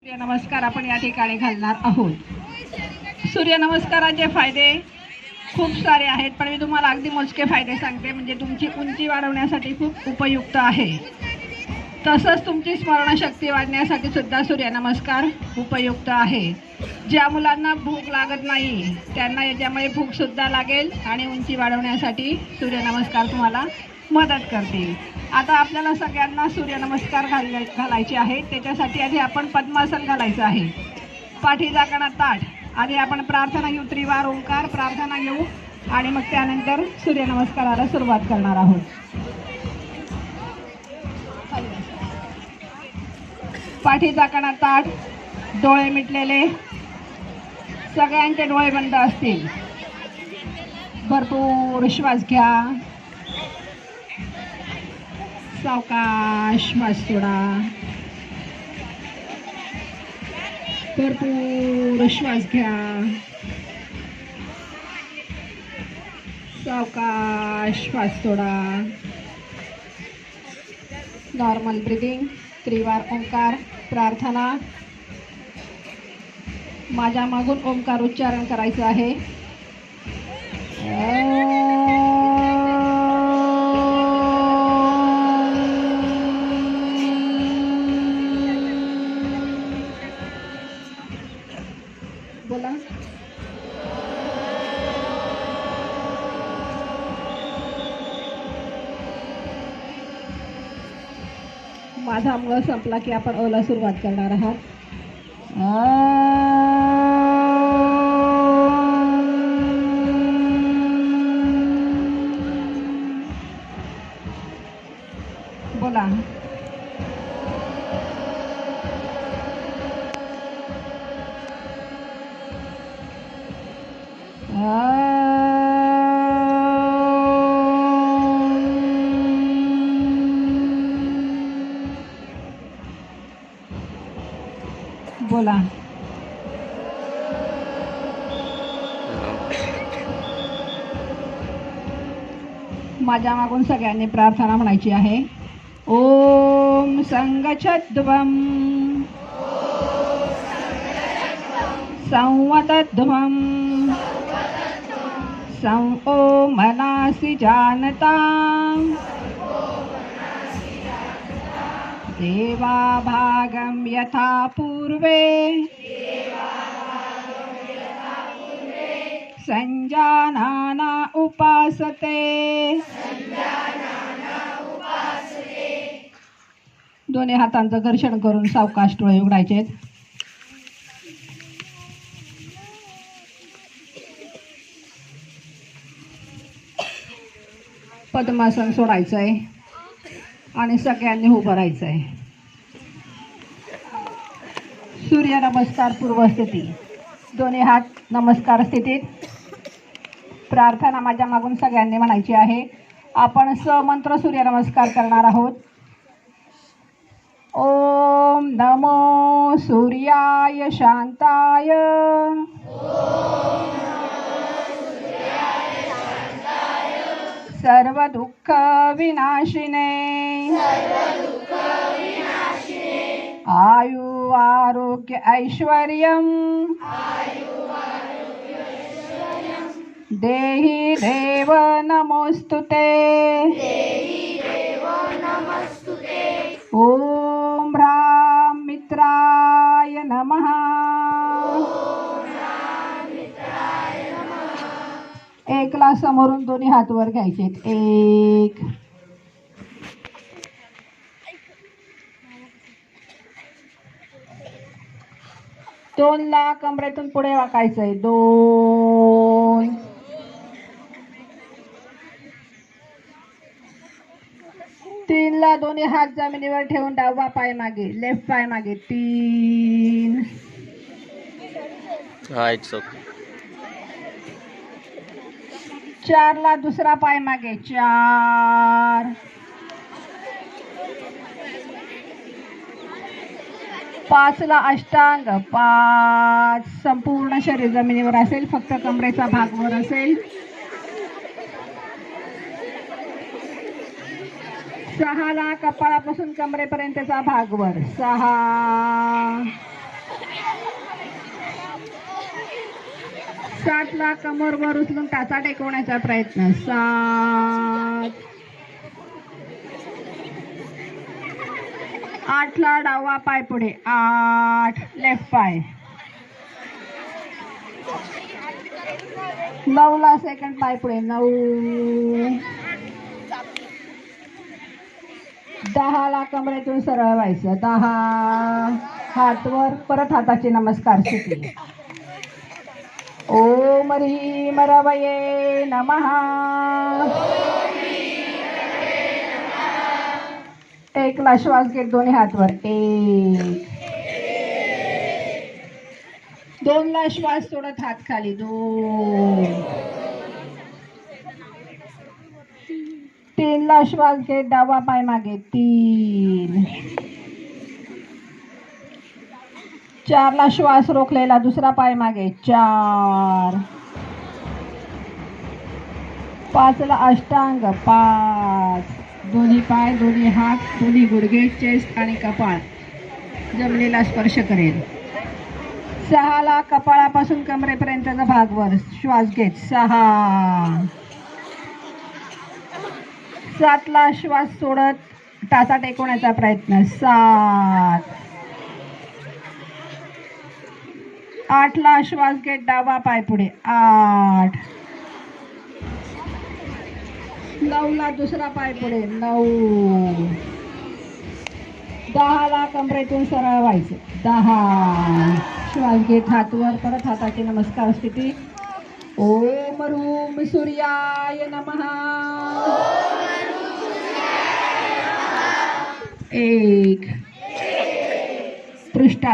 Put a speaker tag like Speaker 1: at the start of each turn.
Speaker 1: सूर्यनमस्कार आपण या ठिकाणी घालणार आहोत. सूर्यनमस्काराचे फायदे खूप सारे आहेत, पण मी तुम्हाला अगदी मोजके फायदे सांगते. म्हणजे तुमची उंची वाढवण्यासाठी खूप उपयुक्त आहे. तसंच तुमची स्मरणशक्ती वाढण्यासाठी सुद्धा सूर्यनमस्कार उपयुक्त आहे. ज्या मुलांना भूक लागत नाही त्यांना याच्यामुळे भूकसुद्धा लागेल आणि उंची वाढवण्यासाठी सूर्यनमस्कार तुम्हाला मदत करतील. आता आपल्याला सगळ्यांना सूर्यनमस्कार घालायचे आहे. त्याच्यासाठी आधी आपण पद्मासन घालायचं आहे. पाठी जाताना ताठ. आधी आपण प्रार्थना घेऊ, त्रिवार ओंकार प्रार्थना घेऊ आणि मग त्यानंतर सूर्यनमस्काराला सुरुवात करणार आहोत. पाठी जाताना ताठ, डोळे मिटलेले, सगळ्यांचे डोळे बंद असतील. भरपूर श्वास घ्या, सावकाश श्वास सोडा. भरपूर श्वास घ्या, सावकाश श्वास सोडा. Normal breathing. त्रिवार ओंकार प्रार्थना. माझ्या मागून ओंकार उच्चारण करायचं आहे. बोला. माझा मुळ संपला की आपण ओला सुरुवात करणार आहात. बोला. बोला. माझ्या मागून सगळ्यांनी प्रार्थना म्हणायची आहे. ओम संगच्छध्वं संवतध्वं सं ओम मनासि जानता देवा भागं यथा पूर्वे संजानाना उपासते. दोन्ही हातांचं घर्षण करून सावकाश डोळे उघडायचे. पद्मासन सोडायचंय आणि सगळ्यांनी उभं राहायचंय. सूर्य नमस्कार पूर्व स्थिती. दोन्ही हात नमस्कार स्थितीत. प्रार्थना माझ्या मागून सगळ्यांनी म्हणायची आहे. आपण समंत्र सूर्यनमस्कार करणार आहोत. ओम नमो सूर्याय शांताय सर्व दुःख विनाशिने आयु आरोग्य ऐश्वर्यं देहि देव नमोस्तुते. ओम ह्रां मित्राय नमः. एकला समोरून दोन्ही हात वर घ्यायचे. एक, दोनला कमरेतून पुढे वाकायचंय. दोन, तीनला दोन्ही हात जमिनीवर ठेवून डावा पाय मागे, लेफ्ट पाय मागे. तीन, चारला दुसरा पाय मागे. चार, पाचला अष्टांग. पाच. संपूर्ण शरीर जमिनीवर असेल, फक्त कमरेचा भाग वर असेल. सहाला कपाळापासून कमरेपर्यंतचा भाग वर. सहा, 7ला कमर वर उचलून टाचा टेकवण्याचा प्रयत्न. 7. 8ला डावा पाय पुढे. 8 लेफ्ट पाय. 9ला सेकंड पाय पुढे. 9. 10ला कमरेतून सरळ व्हायचं. 10 हात वर. परत हाताचे नमस्कार स्थिती. ओम ह्रीं रवये नमः. एकला श्वास घेत दोन्ही हात वर. 1. 2ला श्वास सोडत हात खाली. 2. 3ला श्वास घेत डावा पाय मागे. 3. 4ला श्वास रोखलेला दुसरा पाय मागे. 4. 5ला अष्टांग. 5. दोन्ही पाय, दोन्ही हात, दोन्ही गुडघे, चेस्ट आणि कपाळ जमिनीला स्पर्श करेल. 6ला कपाळापासून कमरेपर्यंतचा भाग वर. श्वास घेत. 6. 7ला श्वास सोडत टाचा टेकवण्याचा प्रयत्न. 7. 8ला श्वास घेत डावा पाय पुढे. 8. 9ला दुसरा पाय पुढे. 9. 10ला कमरेतून सरळ व्हायचं. 10 श्वास घेत हात वर. परत हाताचे नमस्कार स्थिती. ओम ह्रूं सूर्याय नमः. 1 पृष्ठा